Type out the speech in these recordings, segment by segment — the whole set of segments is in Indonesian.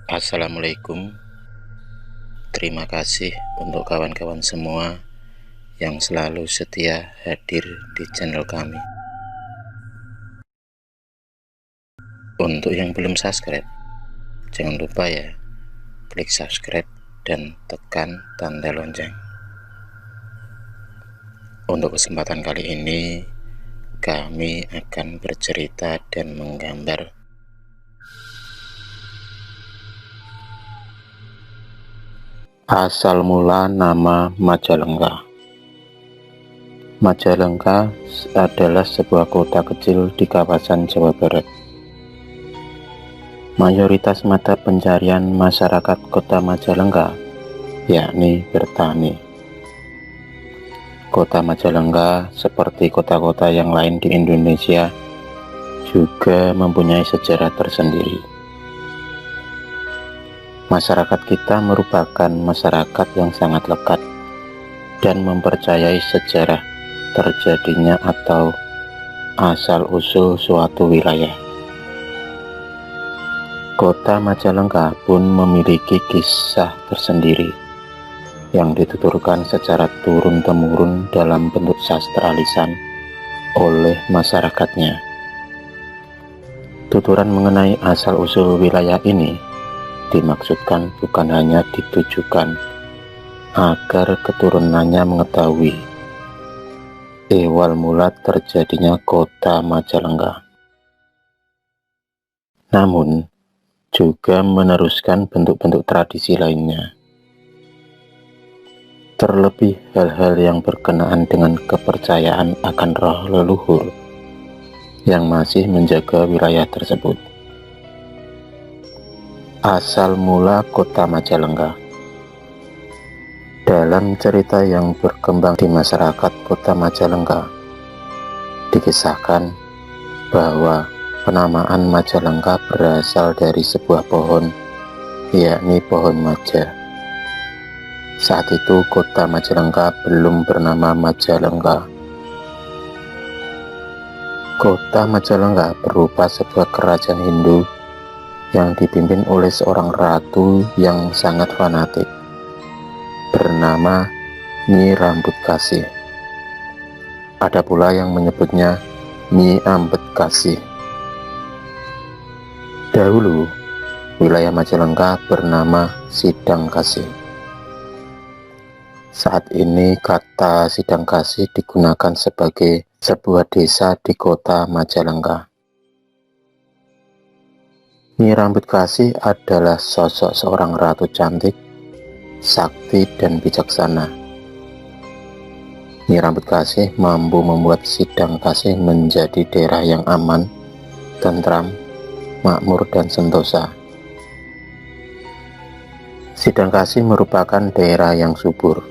Assalamualaikum. Terima kasih untuk kawan-kawan semua yang selalu setia hadir di channel kami. Untuk yang belum subscribe, jangan lupa ya, klik subscribe dan tekan tanda lonceng. Untuk kesempatan kali ini, kami akan bercerita dan menggambar asal mula nama Majalengka. Majalengka adalah sebuah kota kecil di kawasan Jawa Barat. Mayoritas mata pencarian masyarakat kota Majalengka yakni bertani. Kota Majalengka seperti kota-kota yang lain di Indonesia juga mempunyai sejarah tersendiri. Masyarakat kita merupakan masyarakat yang sangat lekat dan mempercayai sejarah terjadinya atau asal-usul suatu wilayah. Kota Majalengka pun memiliki kisah tersendiri yang dituturkan secara turun-temurun dalam bentuk sastra lisan oleh masyarakatnya. Tuturan mengenai asal-usul wilayah ini dimaksudkan bukan hanya ditujukan agar keturunannya mengetahui awal mula terjadinya kota Majalengka, namun juga meneruskan bentuk-bentuk tradisi lainnya. Terlebih hal-hal yang berkenaan dengan kepercayaan akan roh leluhur yang masih menjaga wilayah tersebut. Asal mula kota Majalengka. Dalam cerita yang berkembang di masyarakat kota Majalengka, dikisahkan bahwa penamaan Majalengka berasal dari sebuah pohon, yakni pohon maja. Saat itu kota Majalengka belum bernama Majalengka. Kota Majalengka berupa sebuah kerajaan Hindu yang dipimpin oleh seorang ratu yang sangat fanatik bernama Nyi Rambut-Kasih. Ada pula yang menyebutnya Nyi Ambedkasih. Dahulu wilayah Majalengka bernama Sidangkasih. Saat ini kata Sidangkasih digunakan sebagai sebuah desa di kota Majalengka. Nyi Rambut-Kasih adalah sosok seorang ratu cantik, sakti, dan bijaksana. Nyi Rambut-Kasih mampu membuat Sidangkasih menjadi daerah yang aman, tentram, makmur, dan sentosa. Sidangkasih merupakan daerah yang subur.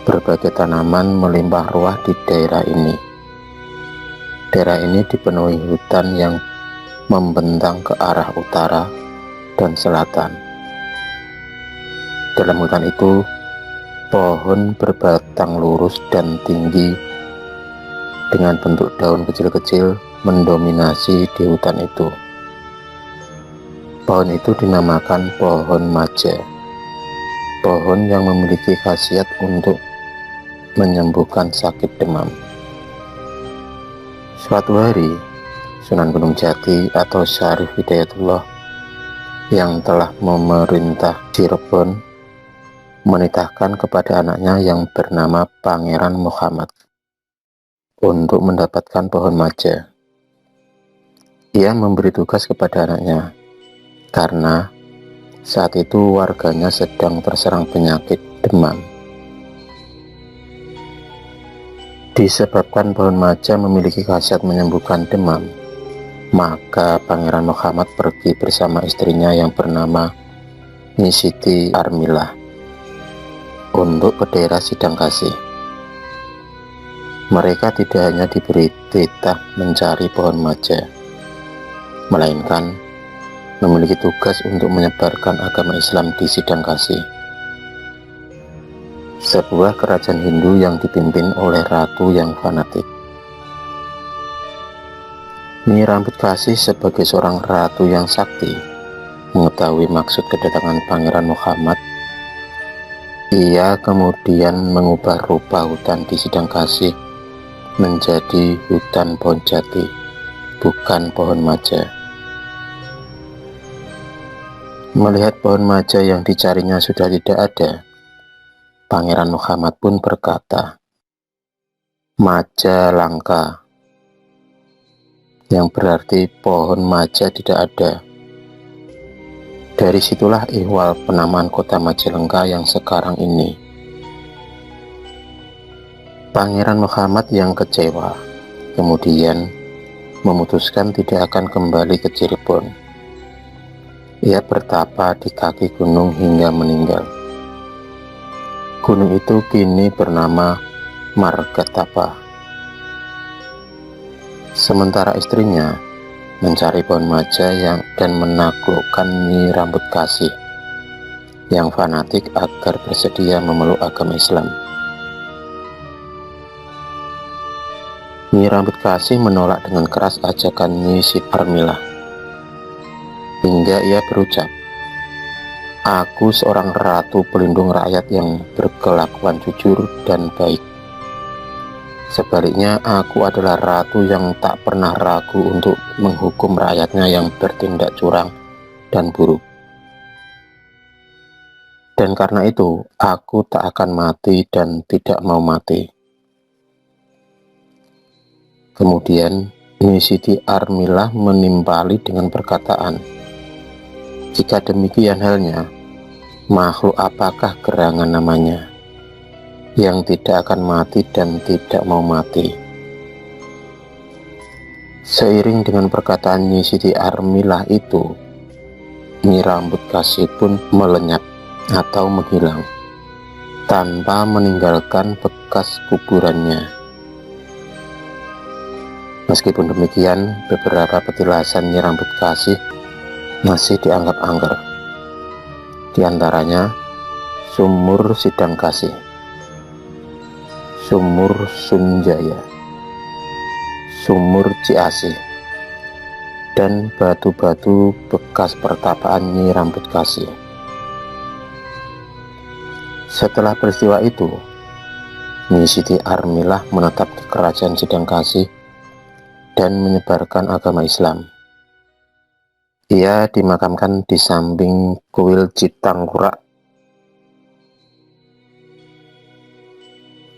Berbagai tanaman melimpah ruah di daerah ini. Daerah ini dipenuhi hutan yang membentang ke arah utara dan selatan. Dalam hutan itu, pohon berbatang lurus dan tinggi dengan bentuk daun kecil-kecil mendominasi di hutan itu. Pohon itu dinamakan pohon maja. Pohon yang memiliki khasiat untuk menyembuhkan sakit demam. Suatu hari, Sunan Gunung Jati atau Syarif Hidayatullah yang telah memerintah Cirebon menitahkan kepada anaknya yang bernama Pangeran Muhammad untuk mendapatkan pohon maja. Ia memberi tugas kepada anaknya karena saat itu warganya sedang terserang penyakit demam. Disebabkan pohon maja memiliki khasiat menyembuhkan demam, maka Pangeran Muhammad pergi bersama istrinya yang bernama Nyi Siti Armilah untuk ke daerah Sidangkasih. Mereka tidak hanya diberi titah mencari pohon maja, melainkan memiliki tugas untuk menyebarkan agama Islam di Sidangkasih, sebuah kerajaan Hindu yang dipimpin oleh ratu yang fanatik. Nyi Rambut-Kasih sebagai seorang ratu yang sakti mengetahui maksud kedatangan Pangeran Muhammad, ia kemudian mengubah rupa hutan di Sidang Kasih menjadi hutan pohon jati, bukan pohon maja. Melihat pohon maja yang dicarinya sudah tidak ada, Pangeran Muhammad pun berkata, "Maja langka," yang berarti pohon maja tidak ada. Dari situlah ihwal penamaan kota Majalengka yang sekarang ini. Pangeran Muhammad yang kecewa, kemudian memutuskan tidak akan kembali ke Cirebon. Ia bertapa di kaki gunung hingga meninggal. Gunung itu kini bernama Margatapa. Sementara istrinya mencari pohon maja dan menaklukkan Nyi Rambut Kasih yang fanatik agar bersedia memeluk agama Islam. Nyi Rambut Kasih menolak dengan keras ajakan Nyi Siti Armilah, hingga ia berucap, "Aku seorang ratu pelindung rakyat yang berkelakuan jujur dan baik. Sebaliknya, aku adalah ratu yang tak pernah ragu untuk menghukum rakyatnya yang bertindak curang dan buruk. Dan karena itu, aku tak akan mati dan tidak mau mati." Kemudian, Nyi Siti Armilah menimpali dengan perkataan, "Jika demikian halnya, makhluk apakah gerangan namanya yang tidak akan mati dan tidak mau mati?" Seiring dengan perkataan Nyi Siti Armilah itu, Nyi Rambut Kasih pun melenyap atau menghilang tanpa meninggalkan bekas kuburannya. Meskipun demikian, beberapa petilasan Nyi Rambut Kasih masih dianggap angker. Di antaranya Sumur Sidang Kasih, Sumur Sunjaya, Sumur Ciasih, dan batu-batu bekas pertapaan Nyi Rambut Kasih. Setelah peristiwa itu, Nyi Siti Armilah menetap di Kerajaan Sidang Kasih dan menyebarkan agama Islam. Ia dimakamkan di samping kuil Citangkurak.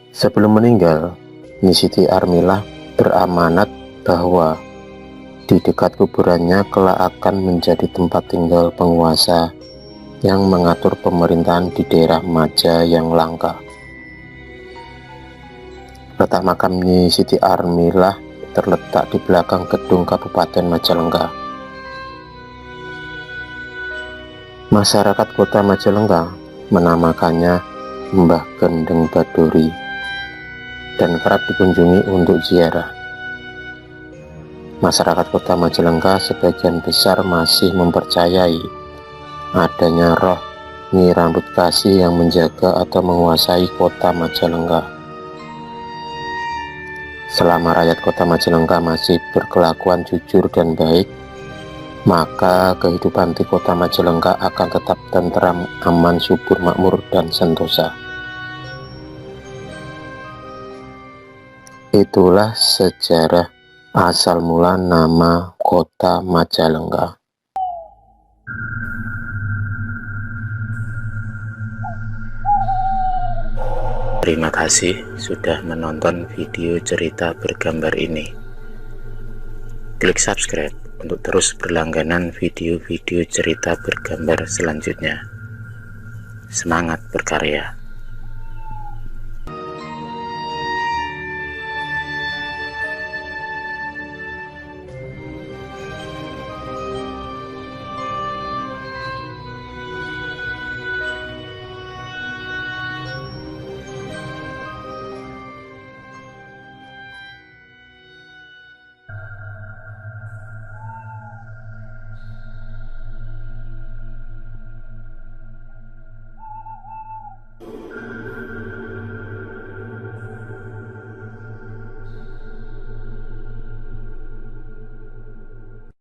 Sebelum meninggal, Nyi Siti Armilah beramanat bahwa di dekat kuburannya kelak akan menjadi tempat tinggal penguasa yang mengatur pemerintahan di daerah Maja yang langka. Letak makam Nyi Siti Armilah terletak di belakang gedung Kabupaten Majalengka. Masyarakat kota Majalengka menamakannya Mbah Gendeng Baduri dan kerap dikunjungi untuk ziarah. Masyarakat kota Majalengka sebagian besar masih mempercayai adanya roh Nyi Rambut Kasih yang menjaga atau menguasai kota Majalengka. Selama rakyat kota Majalengka masih berkelakuan jujur dan baik, maka kehidupan di kota Majalengka akan tetap tentram, aman, subur, makmur, dan sentosa. Itulah sejarah asal mula nama kota Majalengka. Terima kasih sudah menonton video cerita bergambar ini. Klik subscribe untuk terus berlangganan video-video cerita bergambar selanjutnya. Semangat berkarya.